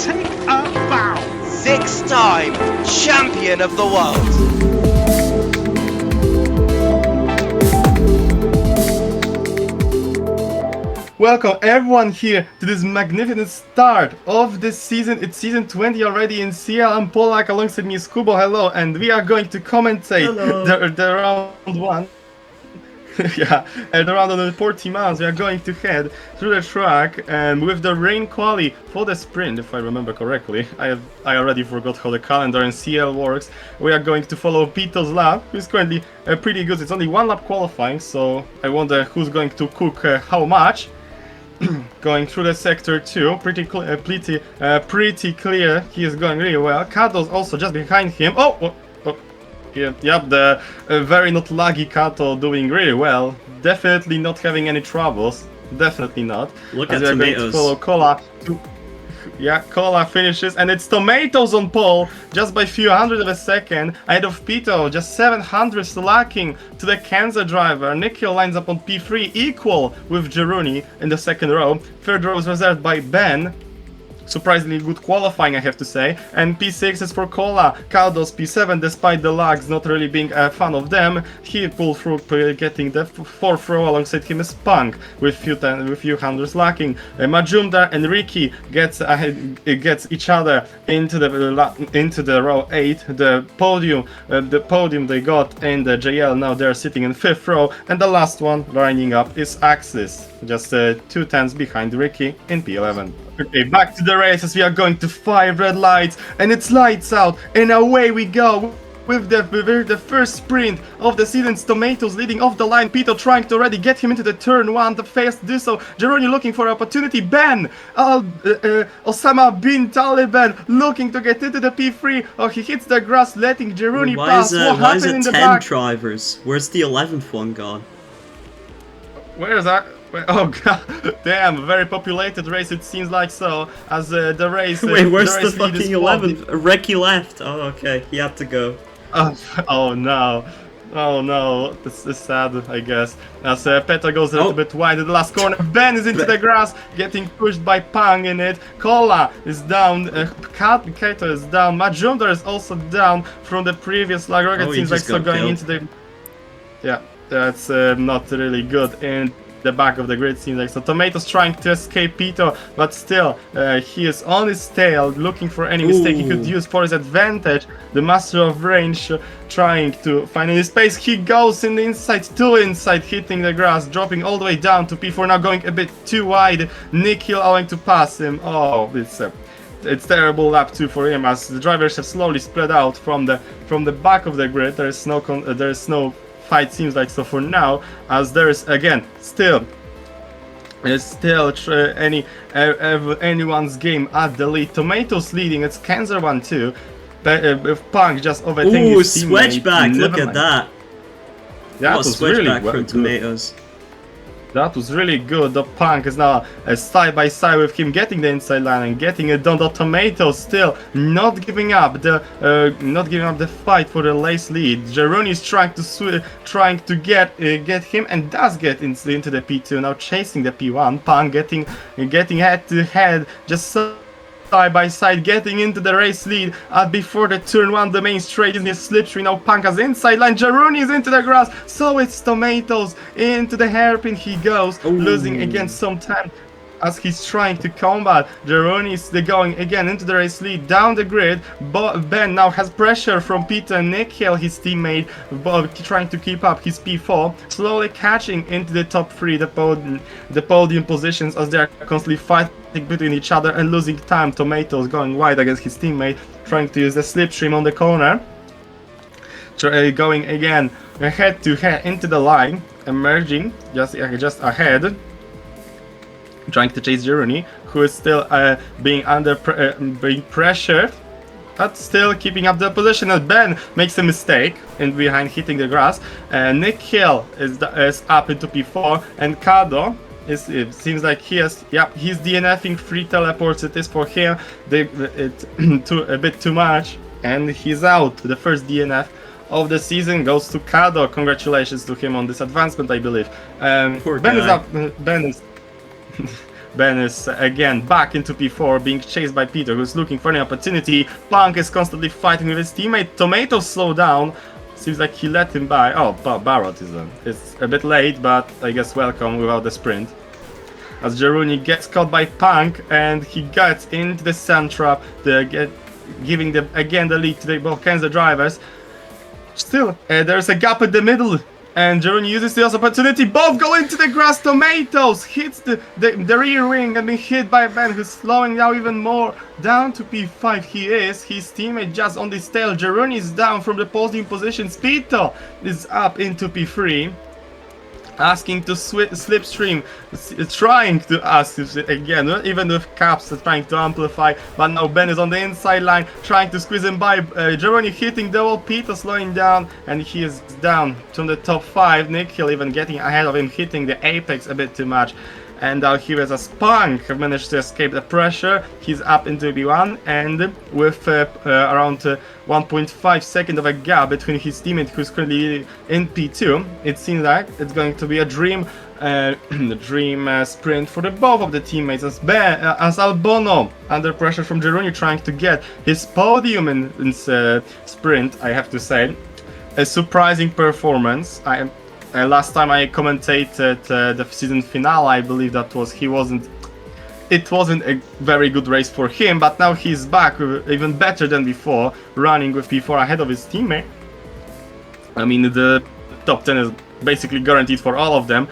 take a bow. 6-time champion of the world. Welcome everyone here to this magnificent start of this season. It's season 20 already in CL. I'm Polak, alongside me is Kubo, hello, and we are going to commentate the round one. Yeah, the round on the Portimão. We are going to head through the track and with the rain quali for the sprint, if I remember correctly. I already forgot how the calendar in CL works. We are going to follow Pito's lap, who's currently pretty good. It's only one lap qualifying, so I wonder who's going to cook how much. Going through the sector 2, pretty clear. He is going really well. Kato's also just behind him. Yep, the very not laggy Kato doing really well. Definitely not having any troubles. Definitely not. Look at Tomatoes. Follow Cola. Yeah, Cola finishes, and it's Tomatoes on pole, just by a few hundred of a second, ahead of Pito, just 700 lacking to the Kansas driver. Nikhil lines up on P3, equal with Jeruni in the second row. Third row is reserved by Ben. Surprisingly good qualifying, I have to say. And P6 is for Cola. Caldo's P7, despite the lags not really being a fan of them. He pulled through, getting the fourth row. Alongside him is Punk with few hundreds lacking. Majumdar and Ricky gets each other into the row 8. The podium they got in the JL. Now they're sitting in fifth row. And the last one lining up is Axis, just 2 tenths behind Ricky in P11. Okay, back to the race as we are going to 5 red lights, and it's lights out, and away we go with the first sprint of the season. Tomatoes leading off the line. Pito trying to already get him into the turn 1. The fails to do so. Jeroni looking for opportunity. Ben, Osama bin Taliban looking to get into the P3. Oh, he hits the grass, letting Jeroni pass. What happened in the back? 10 drivers? Where's the 11th one gone? Where is that? Oh god, damn, a very populated race it seems like, so, as the race... Wait, where's the fucking 11th? Recce left! Oh, okay, he had to go. Oh no. Oh no, this is sad, I guess. As Peta goes a little bit wide in the last corner. Ben is into the grass, getting pushed by Pang in it. Cola is down, Kato is down, Majumdar is also down from the previous lag. Rocket seems like so going into the... Yeah, that's not really good. And the back of the grid seems like so. Tomatoes trying to escape Pito, but still he is on his tail, looking for any mistake he could use for his advantage. The master of range trying to find any space. He goes in the inside, too inside, hitting the grass, dropping all the way down to P4. Now going a bit too wide. Nikhil allowing to pass him. Oh, it's terrible lap 2 for him, as the drivers have slowly spread out from the back of the grid. There is no fight, seems like so for now, as there is again anyone's game at the lead. Tomatoes leading. It's Kansas 1-2. With Punk just overtaking his teammate. Switchback! Look at that. That was really well from Tomatoes. That was really good. The Punk is now side by side with him, getting the inside line and getting it done. The Tomatoes still not giving up the fight for the race lead. Jeroni is trying to get him, and does get into the P2. Now chasing the P1. Punk getting head to head, just side by side, getting into the race lead before the turn 1, the main straight in the slipstream. Now Panka's inside line, Jeruni is into the grass, so it's Tomatoes into the hairpin he goes, losing again some time as he's trying to combat. Jeroni is going again into the race lead down the grid. Ben now has pressure from Peter and Nikhil, his teammate, trying to keep up his P4, slowly catching into the top 3, the podium positions, as they are constantly fighting between each other and losing time. Tomatoes going wide against his teammate, trying to use the slipstream on the corner, going again head to head into the line, emerging just ahead, trying to chase Jeroni, who is still being pressured, but still keeping up the position. And Ben makes a mistake in behind, hitting the grass. Nikhil is up into P4, and Kado it seems like he's DNFing 3 teleports. It is for him. A bit too much, and he's out. The first DNF of the season goes to Kado. Congratulations to him on this advancement, I believe. Poor Ben guy. is up. Ben is again back into P4, being chased by Peter, who's looking for an opportunity. Punk is constantly fighting with his teammate. Tomato slow down. Seems like he let him by. Oh, Barrett is a bit late, but I guess welcome without the sprint. As Jeruni gets caught by Punk and he gets into the sand trap, giving again the lead to the both Kansas drivers. Still, there's a gap in the middle, and Jeruni uses the opportunity. Both go into the grass. Tomatoes hits the rear wing and being hit by Ben, who's slowing down even more. Down to P5 he is. His teammate just on this tail. Jeruni is down from the podium position. Spito is up into P3. Asking to slipstream, trying to ask again, even with Caps trying to amplify, but now Ben is on the inside line, trying to squeeze him by. Jeroni hitting the wall, Peter slowing down, and he is down to the top 5. Nick Hill even getting ahead of him, hitting the apex a bit too much. And now here is a Spunk managed to escape the pressure. He's up into B1, and with around 1.5 seconds of a gap between his teammate, who's currently in P2, it seems like it's going to be a dream sprint for the both of the teammates, as Albono under pressure from Jeruni trying to get his podium in sprint. I have to say, a surprising performance. Last time I commentated the season finale, I believe it wasn't a very good race for him, but now he's back even better than before, running with P4 ahead of his teammate. I mean, the top 10 is basically guaranteed for all of them,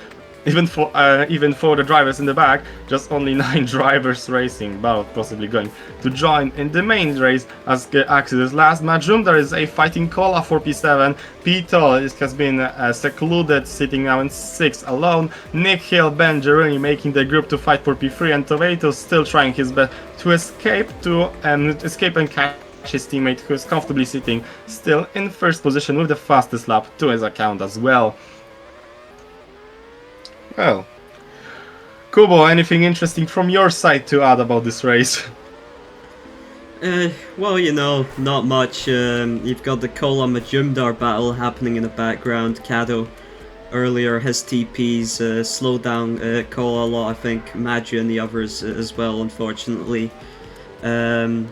even for the drivers in the back. Just only 9 drivers racing, but possibly going to join in the main race as Axis last match. There is a fighting Cola for P7. Pito has been secluded, sitting now in 6th alone. Nick Hill, Ben, Jeruni making the group to fight for P3, and Tomato still trying his best to escape and catch his teammate, who is comfortably sitting still in 1st position with the fastest lap to his account as well. Well, Kubo, anything interesting from your side to add about this race? Well, you know, not much. You've got the Kola Majumdar battle happening in the background. Kado earlier, his TPs slowed down Kola a lot. I think Maju and the others as well, unfortunately. And,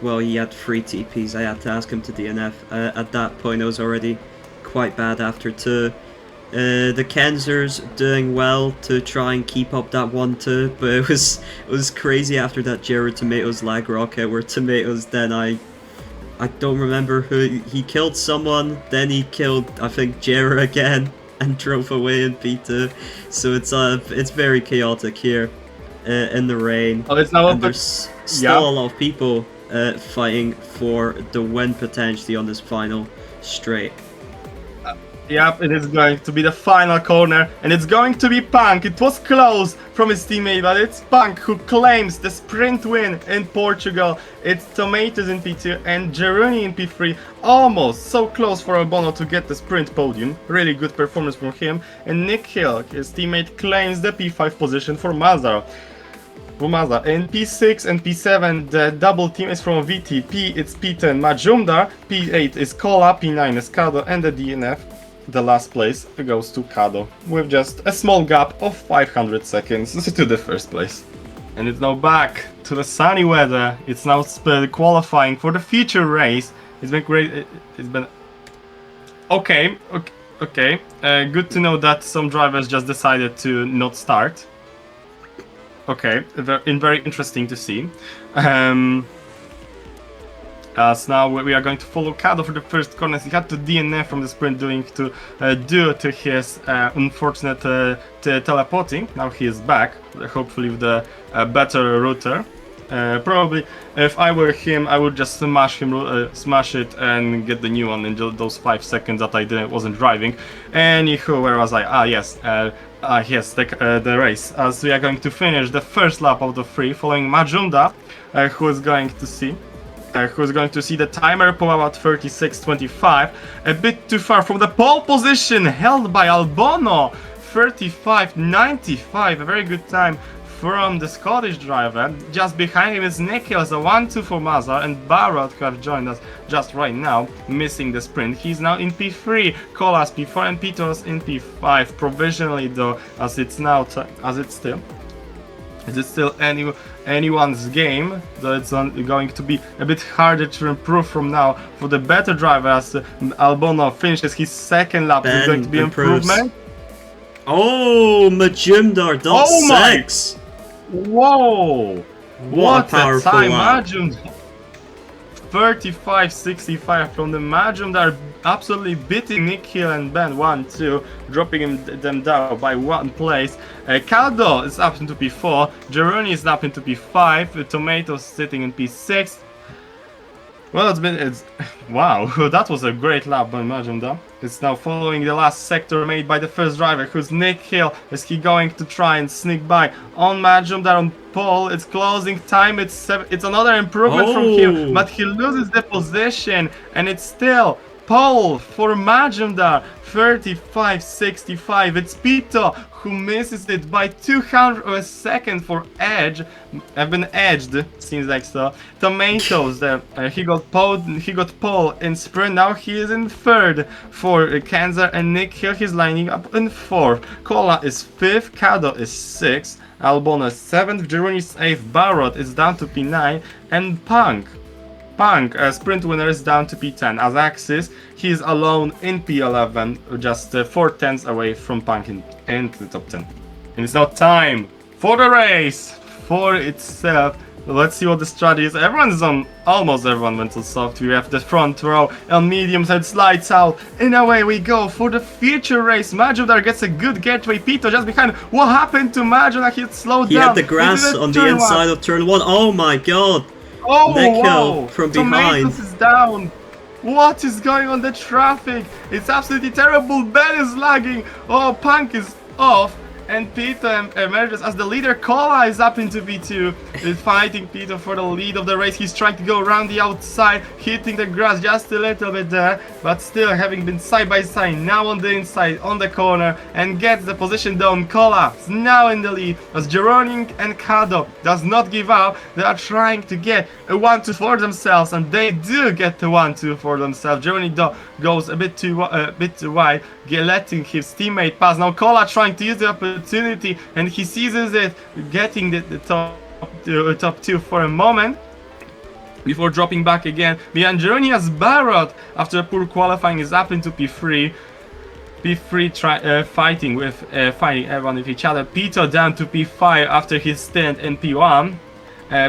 well, he had 3 TPs. I had to ask him to DNF. At that point, it was already quite bad after 2. The Kenzers doing well to try and keep up that 1-2, but it was crazy after that Jared Tomatoes lag rocket, where Tomatoes then I don't remember who he killed someone, then he killed I think Jared again and drove away in P2. So it's very chaotic here in the rain. Oh, it's now and there's still a lot of people fighting for the win potentially on this final straight. Yep, it is going to be the final corner, and it's going to be Punk. It was close from his teammate, but it's Punk who claims the sprint win in Portugal. It's Tomatoes in P2 and Jeruni in P3. Almost so close for Albono to get the sprint podium. Really good performance from him. And Nick Hill, his teammate, claims the P5 position for Mazar. In P6 and P7, the double team is from VTP. It's P10 Majumdar, P8 is Kola, P9 is Kado, and the DNF. The last place goes to Kado, with just a small gap of 500 seconds to the 1st place. And it's now back to the sunny weather. It's now qualifying for the feature race. It's been great. It's been okay. Good to know that some drivers just decided to not start. Okay, very interesting to see. As now we are going to follow Kado for the first corners. He had to DNF from the sprint due to his unfortunate teleporting. Now he is back, hopefully with a better router. Probably, if I were him, I would just smash it and get the new one in those 5 seconds that I wasn't driving. Anywho, where was I? Yes, the race. As we are going to finish the first lap out of 3, following Majunda, who is going to see the timer pull about 36.25, a bit too far from the pole position held by Albono, 35.95, a very good time from the Scottish driver. Just behind him is Nikhil as a 1-2 for Mazar, and Barrett, who have joined us just right now, missing the sprint. He's now in P3, Colas P4, and Pitos in P5, provisionally though, as it's still It is still anyone's game, though it's going to be a bit harder to improve from now for the better driver as Albono finishes his second lap. It's going to be improves. improvement. Oh, Majumdar, dot Oh my- 6! Whoa! What a powerful time, lap. Majumdar! 35-65 from the Majumdar, absolutely beating Nikhil and Ben 1-2, dropping them down by 1 place. Caldo is up into P4, Geroni is up into P5, Tomatoes sitting in P6. Well, wow, that was a great lap by Majumdar. It's now following the last sector made by the first driver, who's Nikhil. Is he going to try and sneak by on Majumdar on pole? It's closing time. It's another improvement from him, but he loses the position, and it's still pole for Majumdar. 35-65. It's Pito who misses it by 200 of a second for edge. I've been edged, seems like so. Tomatoes there. He got pole in sprint. Now he is in third for Kanzar and Nikhil. He's lining up in fourth. Kola is fifth. Kado is sixth. Albono is 7th, Geroni is 8th, Barrot is down to P9, and Punk, sprint winner, is down to P10. As Axis, he is alone in P11, just 4 tenths away from Punk into the top 10. And it's now time for the race for itself. Let's see what the strategy is. Almost everyone went to soft. We have the front row on medium side, slides out, and away we go for the future race. Majumdar gets a good getaway. Pito just behind. What happened to Majumdar? He slowed down. He had the grass on the inside of turn 1. Oh my god! Oh, Nikhil wow. from behind. Tomatoes is down. What is going on? The traffic. It's absolutely terrible. Ben is lagging. Oh, Punk is off. And Pito emerges as the leader. Kola is up into V2, is fighting Pito for the lead of the race. He's trying to go around the outside, hitting the grass just a little bit there, but still having been side by side, now on the inside, on the corner, and gets the position down. Kola is now in the lead as Jeroning and Kado does not give up. They are trying to get a 1-2 for themselves, and they do get the 1-2 for themselves. Jeroning goes a bit too wide, letting his teammate pass. Now Kola trying to use the opportunity, and he seizes it, getting the top 2 for a moment before dropping back again. Behind Jeronias, Barrot, after a poor qualifying, is up into P3. Fighting everyone with each other. Pito down to P5 after his stint in P1.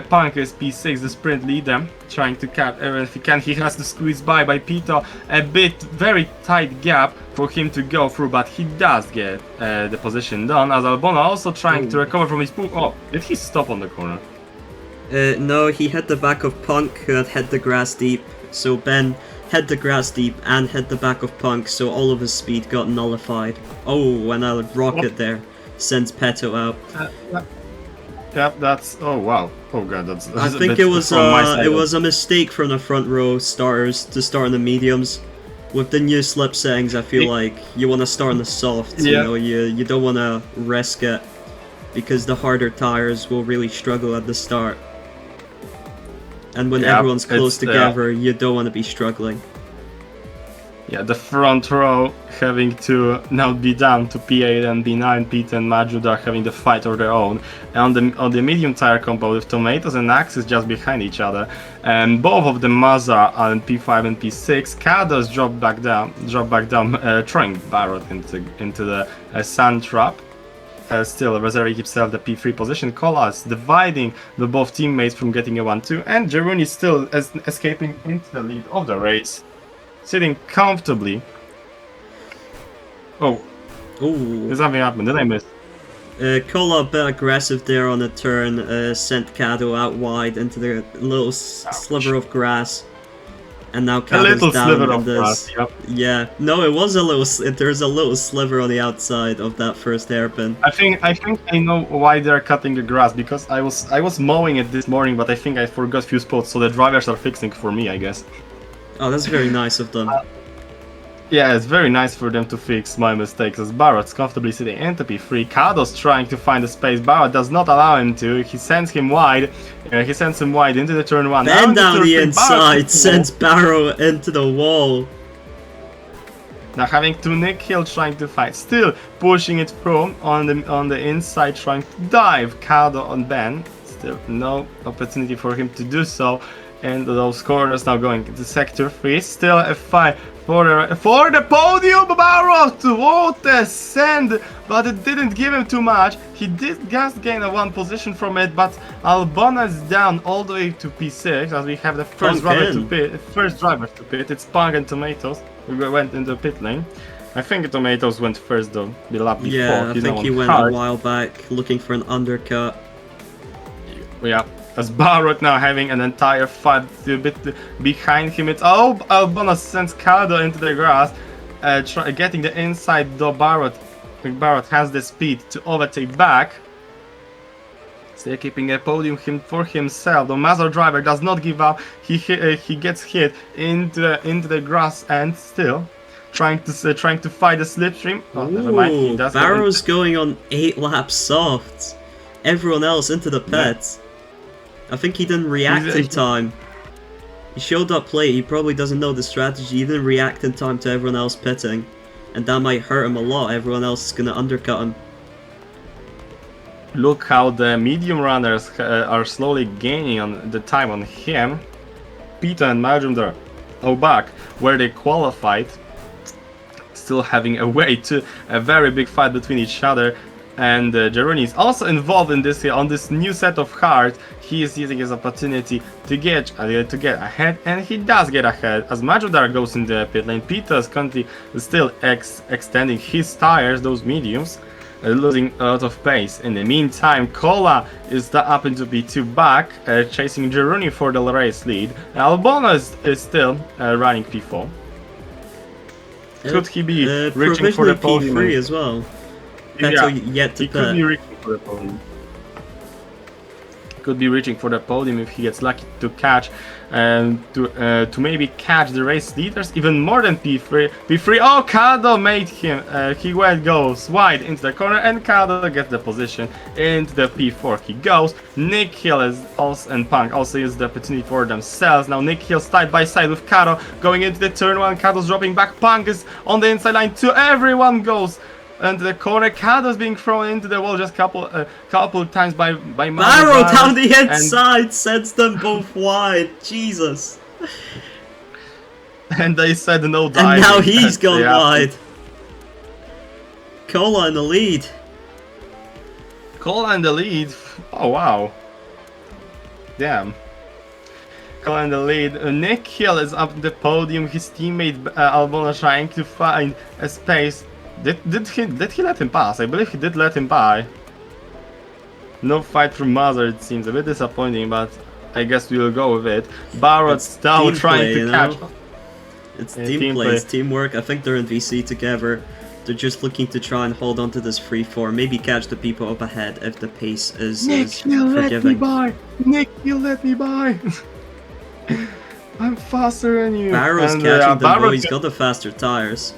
Punk is P6, the sprint leader, trying to cap everyone if he can. He has to squeeze by Pito. Very tight gap for him to go through, but he does get the position done. As Albono also trying to recover from his pool. Oh, did he stop on the corner? No, he hit the back of Punk, who had hit the grass deep. So Ben hit the grass deep and hit the back of Punk, so all of his speed got nullified. Oh, and a rocket there sends Peto out. Yep, that's. Oh wow. Oh god, that's. I think it was a mistake from the front row starters to start on the mediums. With the new slip settings, I feel like you want to start on the softs. Yeah. You know, you don't want to risk it because the harder tires will really struggle at the start. And when everyone's close together, you don't want to be struggling. Yeah, the front row having to now be down to P8 and B9, Pete and Majumdar having the fight of their own. And on the medium tire combo with Tomatoes and Axis just behind each other. And both of the Mazda are in P5 and P6. Kados drop back down, throwing Barrot into the sand trap. Still, Reserve keeps himself the P3 position. Kolas dividing the both teammates from getting a 1-2. And Jeruni still escaping into the lead of the race. Sitting comfortably. Oh. Ooh. Something happened. Did I miss? Kola a bit aggressive there on the turn. Sent Kado out wide into the little sliver of grass. And now Kado's down in this. Grass, yep. Yeah. No, it was a little. There's a little sliver on the outside of that first hairpin. I think I know why they're cutting the grass, because I was mowing it this morning, but I think I forgot a few spots, so the drivers are fixing for me, I guess. Oh, that's very nice of them. Yeah, it's very nice for them to fix my mistakes, as Barrett's comfortably sitting into P3. Kado's trying to find a space. Barrett does not allow him to. He sends him wide. He sends him wide into the turn 1. Ben down the inside sends Barrow into the wall. Now having to Nikhil trying to fight, still pushing it through on the inside, trying to dive Kado on Ben. Still no opportunity for him to do so. And those corners now going into sector 3. Still a fight for the podium. Barot, what a send! But it didn't give him too much. He did just gain a 1 position from it, but Albona is down all the way to P6 as we have the first driver to pit. It's Punk and Tomatoes who went into pit lane. I think Tomatoes went first though, the lap before. Yeah, I think he went a while back looking for an undercut. Yeah. As Barot now having an entire fight a bit behind him. It's Albona sends Kado into the grass, getting the inside though. Barot has the speed to overtake back. Still keeping a podium for himself. The Mazur driver does not give up. He gets hit into the grass and still trying to fight the slipstream. Oh, never mind. Barrow's going on 8 laps soft. Everyone else into the pits. I think he didn't react in time. He showed up late, he probably doesn't know the strategy, he didn't react in time to everyone else pitting. And that might hurt him a lot, everyone else is gonna undercut him. Look how the medium runners are slowly gaining on the time on him. Peter and Majumdar back where they qualified. Still having a way to a very big fight between each other. And Jeruni is also involved in this on this new set of cards. He is using his opportunity to get ahead, and he does get ahead as Majudar goes in the pit lane. Peter's currently still extending his tires, those mediums, losing a lot of pace. In the meantime, Kola is up into P2 back, chasing Jeruni for the race lead. Albona is still running P4. Could he be reaching for the podium? P3 as well. Yeah, yet to he could be reaching for the podium. Could be reaching for the podium if he gets lucky to catch to maybe catch the race leaders even more than P3. Oh, Kado made him. He goes wide into the corner, and Kado gets the position into the P4. He goes. Nikhil is also and Punk also use the opportunity for themselves. Now Nikhil side by side with Kado going into the turn 1. Kado's dropping back. Punk is on the inside line too. Everyone goes. And the corner, Kado's being thrown into the wall just couple times by Barrow down the inside sends them both wide. Jesus. And they said no diving. And now he's gone wide. Kola in the lead. Kola in the lead. Oh wow. Damn. Kola in the lead. Nikhil is up the podium. His teammate Albona trying to find a space. Did he let him pass? I believe he did let him by. No fight from Mazur, it seems a bit disappointing, but I guess we'll go with it. Barrett's now trying to catch. It's team play, it's teamwork. I think they're in VC together. They're just looking to try and hold on to this 3-4, maybe catch the people up ahead if the pace is Nikhil, let me by! Nikhil, let me by! I'm faster than you. Barrow's catching them though, he's got the faster tires.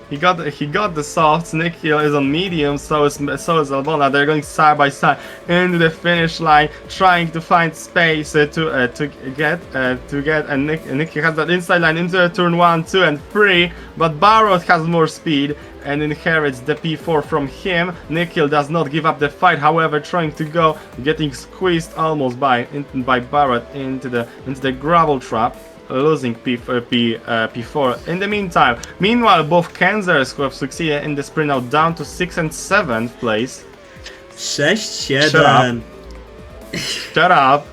He got the softs. Nikhil is on medium, so is Albona. They're going side by side into the finish line, trying to find space to get. And Nikhil has that inside line into turn 1, 2, and 3. But Barrett has more speed and inherits the P4 from him. Nikhil does not give up the fight, however, trying to go, getting squeezed almost by Barrett into the gravel trap. Losing P4. In the meanwhile, both Kansas who have succeeded in the sprint now down to 6th and 7th place. Shut up.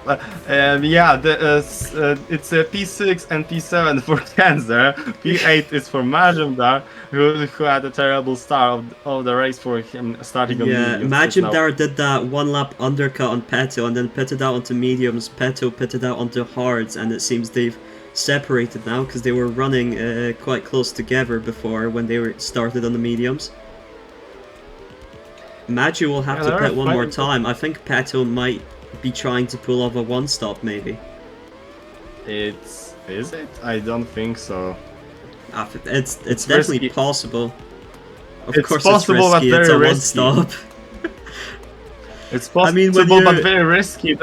Yeah, it's P6 and P7 for Kansas. P8 is for Majumdar, who had a terrible start of the race for him starting on mediums. Majumdar did that 1 lap undercut on Peto and then pitted out onto mediums. Peto pitted out onto hards, and it seems they've separated now because they were running quite close together before when they were started on the mediums. Maju will have to pit one more time. I think Peto might be trying to pull off a 1-stop maybe. Is it? I don't think so. It's definitely risky. Possible. Of it's course possible, it's risky. But very it's a risky. 1-stop. It's possible, but very risky.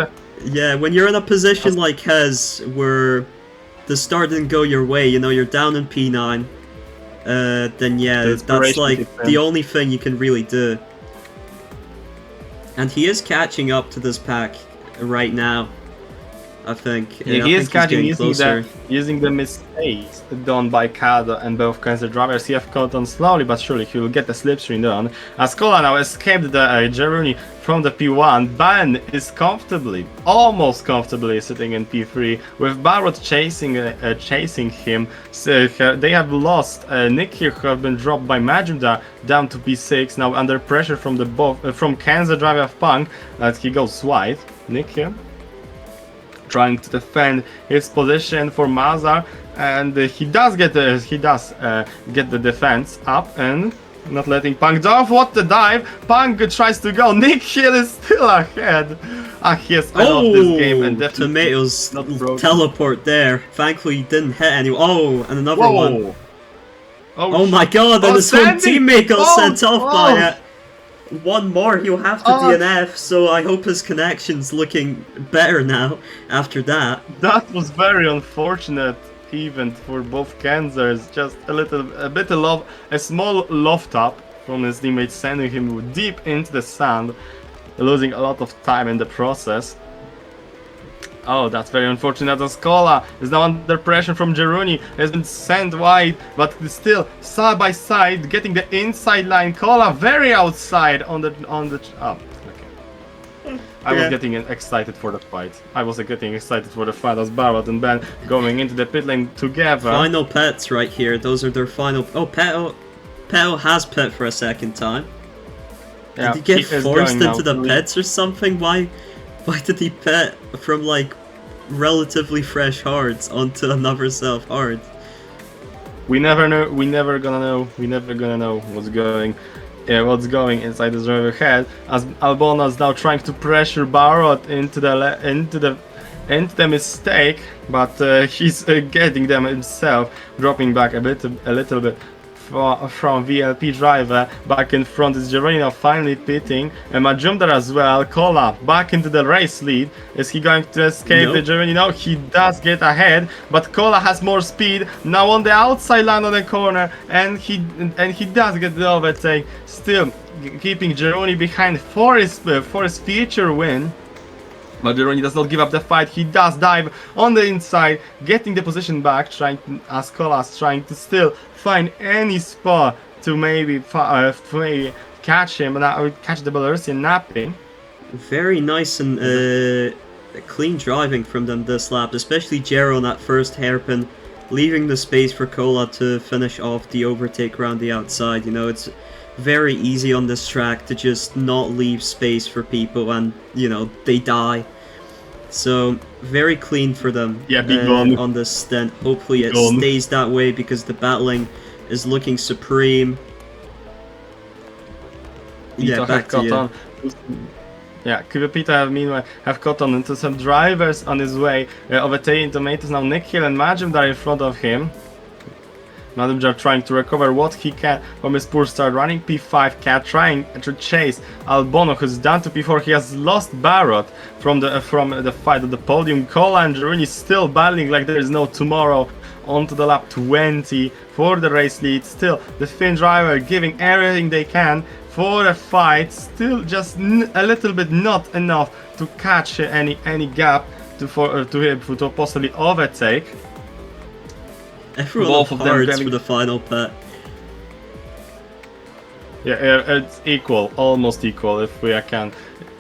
Yeah, when you're in a position like his, where the start didn't go your way, you know, you're down in P9, then yeah, that's like the only thing you can really do. And he is catching up to this pack right now, I think. Yeah, I he is think he's catching getting using the mistakes done by Kado and both Cancer drivers. He have caught on slowly but surely. He will get the slipstream done. As Kola now escaped the Jeruni from the P1, Ben is almost comfortably sitting in P3 with Barrot chasing him. So they have lost Nick here, who have been dropped by Majumdar down to P6. Now under pressure from the from Cancer driver of Punk as he goes wide. Nick here trying to defend his position for Mazar, and he does get the defense up and not letting Punk off. What the dive! Punk tries to go. Nick Hill is still ahead. He has sped off this game and definitely Tomatoes not broken. teleport there. Thankfully he didn't hit anyone. Oh, and another one. Oh My god, and his own Sandy! teammate got sent off by Oh! it. One more, he'll have to DNF, so I hope his connection's looking better now after that. That was very unfortunate event for both Kansers. Just a small loft up from his teammate, sending him deep into the sand, losing a lot of time in the process. Oh, that's very unfortunate. Skola is now under pressure from Jeruni. Has been sent wide, but still side by side, getting the inside line. Kola very outside on the. Oh, okay. I was getting excited for the fight. As Barrett and Ben going into the pit lane together. Final pets right here. Those are their final. Oh, Peto has pet for a second time. Yeah, did he get forced into the pits or something? Why did he pet from like relatively fresh hards onto another self hard? We never know. We never gonna know what's going inside the driver head. As Albona is now trying to pressure Barrot into the mistake, but he's getting them himself, dropping back a little bit. From VLP driver back in front is Geronimo finally pitting, and Majumdar as well. Kola back into the race lead. Is he going to escape the Geronimo? He does get ahead, but Kola has more speed now on the outside line on the corner, and he does get the overtake, still keeping Geronimo behind for his future win. But Jeroni does not give up the fight. He does dive on the inside, getting the position back, as Kolas trying to still find any spot to maybe catch him and catch the Belarusian napping. Very nice and clean driving from them this lap, especially Jero on that first hairpin, leaving the space for Kola to finish off the overtake around the outside. You know, it's very easy on this track to just not leave space for people, and you know, they die. So very clean for them on this stint. Hopefully it stays that way, because the battling is looking supreme. Yeah, back to you. Yeah, Kubapita meanwhile have caught on into some drivers on his way, overtaking Tomatoes. Now Nick Hill and Majumdar in front of him. Majumdar trying to recover what he can from his poor start, running P5, Cat trying to chase Albono, who's down to P4. He has lost Barrot from the fight at the podium. Kola and Jeruni still battling like there is no tomorrow onto the lap 20 for the race lead. Still the Finn driver giving everything they can for a fight, still just a little bit not enough to catch any gap to possibly overtake. Everyone both of them for the final pet. Yeah, it's equal, almost equal if we can.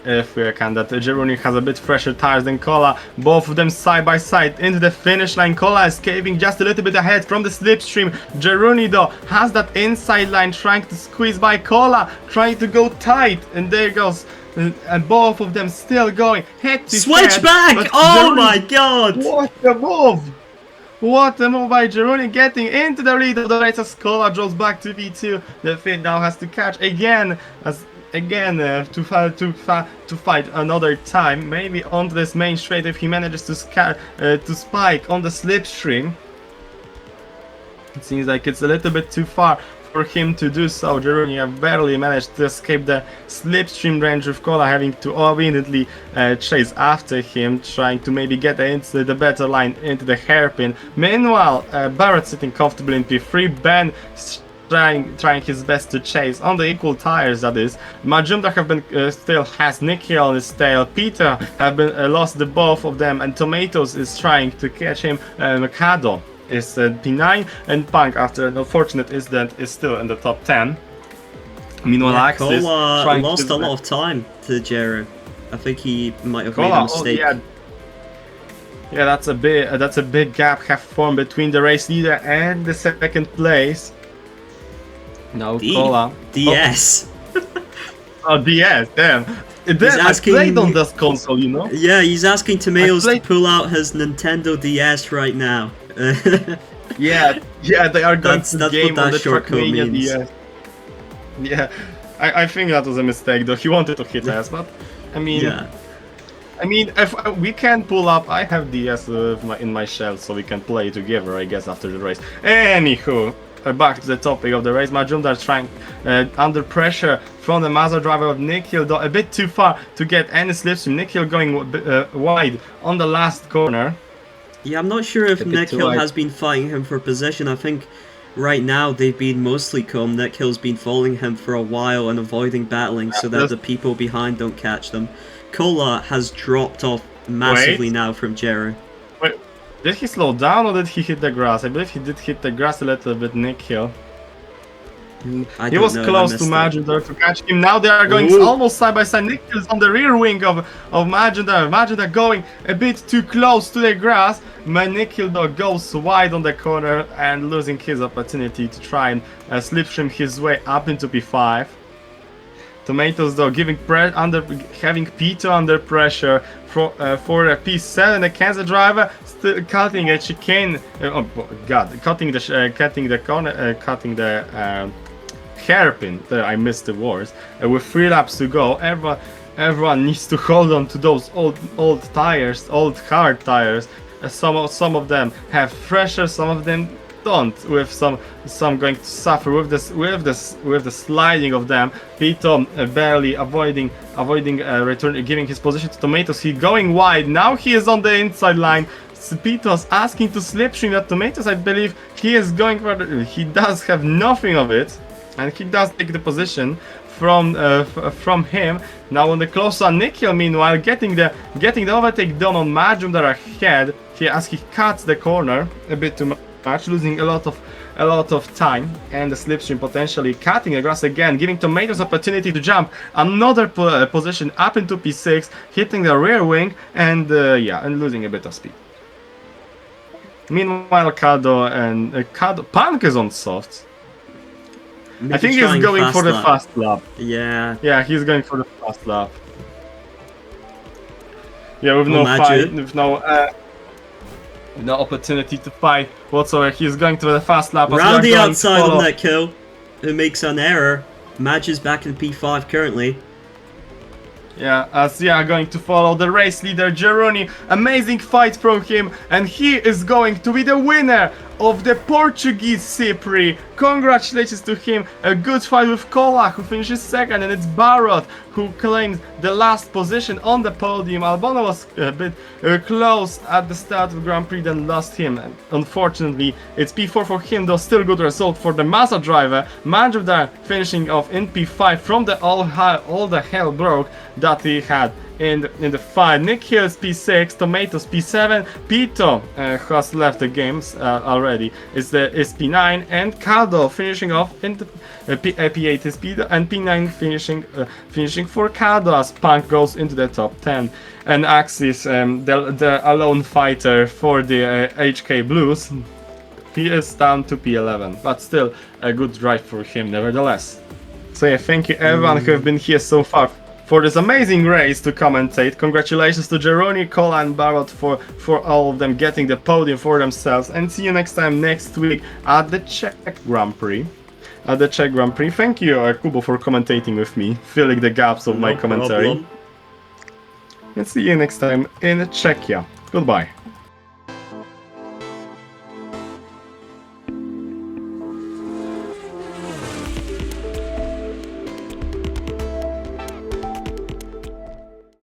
That Jeruni has a bit fresher tires than Kola. Both of them side by side into the finish line. Kola escaping just a little bit ahead from the slipstream. Jeruni though has that inside line, trying to squeeze by Kola, trying to go tight, and there goes. And both of them still going head to switch back! Oh my god! What a move! What a move by Jeruni, getting into the lead of the race as Kola drops back to V2. The Finn now has to catch again, to fight another time, maybe onto this main straight if he manages to spike on the slipstream. It seems like it's a little bit too far for him to do so. Jeroen barely managed to escape the slipstream range with Kola, having to immediately chase after him, trying to maybe get into the better line, into the hairpin. Meanwhile, Barrett sitting comfortably in P3, Ben trying his best to chase on the equal tires, that is. Majumdar have been still has Nikhil on his tail. Peter have been lost the both of them, and Tomatoes is trying to catch him. Mikado is P9, and Punk, after an unfortunate incident, is still in the top 10. Meanwhile, Yeah, Axis Kola lost a lot of time to Jero. I think he might have made a mistake. Yeah, that's a big gap have formed between the race leader and the second place. No, Kola. DS. Oh, DS, damn. I played on this console, you know? Yeah, he's asking Tomatoes to pull out his Nintendo DS right now. yeah, they are going to game on the Trackmania DS. Yeah, I think that was a mistake, though. He wanted to hit us, but I mean, if we can pull up, I have DS in my shell, so we can play together, I guess, after the race. Anywho. Back to the topic of the race. Majumdar trying under pressure from the Mazda driver of Nikhil, though a bit too far to get any slipstream. Nikhil going wide on the last corner. Yeah, I'm not sure if Nikhil has been fighting him for position. I think right now they've been mostly calm. Nikhil's been following him for a while and avoiding battling so that the people behind don't catch them. Kola has dropped off massively now from Jero. Wait. Did he slow down or did he hit the grass? I believe he did hit the grass a little bit, Nikhil. He was close to Majumdar to catch him. Now they are going almost side by side. Nikhil's on the rear wing of Majumdar. Majumdar going a bit too close to the grass. Nikhil though goes wide on the corner and losing his opportunity to try and slipstream his way up into P5. Tomatoes though having Peter under pressure for a P7. The Kansas driver still cutting a chicane. Oh god, cutting the hairpin. There, I missed the words. With 3 laps to go, everyone needs to hold on to those old tires, old hard tires. Some of them have pressure, some of them don't, with some going to suffer with the sliding of them. Pito barely avoiding return, giving his position to Tomatoes. He going wide. Now he is on the inside line. Pito's asking to slipstream that Tomatoes. I believe he is going for he does have nothing of it, and he does take the position from him. Now on the closer, Nikhil meanwhile getting the overtake done on Majumdar ahead. He cuts the corner a bit too much, losing a lot of time, and the slipstream potentially cutting the grass again, giving Tomatoes opportunity to jump another position up into P6, hitting the rear wing, and losing a bit of speed. Meanwhile, Punk is on softs. Maybe I think he's going for the fast lap. Yeah. Yeah, he's going for the fast lap. Yeah, with no fight, with no opportunity to fight whatsoever. He's going to the fast lap. Round the outside on that kill, who makes an error. Madge is back in P5 currently. Yeah, as we are going to follow the race leader Jeroen. Amazing fight from him, and he is going to be the winner of the Portuguese Cipri. Congratulations to him. A good fight with Kola, who finishes second, and it's Barrot who claims the last position on the podium. Albano was a bit close at the start of the Grand Prix, then lost him. And unfortunately, it's P4 for him, though still good result for the Mazda driver. Majumdar finishing off in P5 from the all the hell broke that he had in the fight. Nikhil's P6, Tomatoes P7, Pito, who has left the games already, is P9, and Caldo finishing off in the P8 is Pito, and P9 finishing for Caldo as Punk goes into the top 10. And Axis, the alone fighter for the HK Blues, he is down to P11, but still a good drive for him nevertheless. So yeah, thank you everyone who have been here so far for this amazing race to commentate. Congratulations to Jeroen, Kola and Barrot for all of them getting the podium for themselves, and see you next time next week at the Czech Grand Prix. Thank you, Kubo, for commentating with me, filling the gaps of my commentary. And see you next time in Czechia. Goodbye.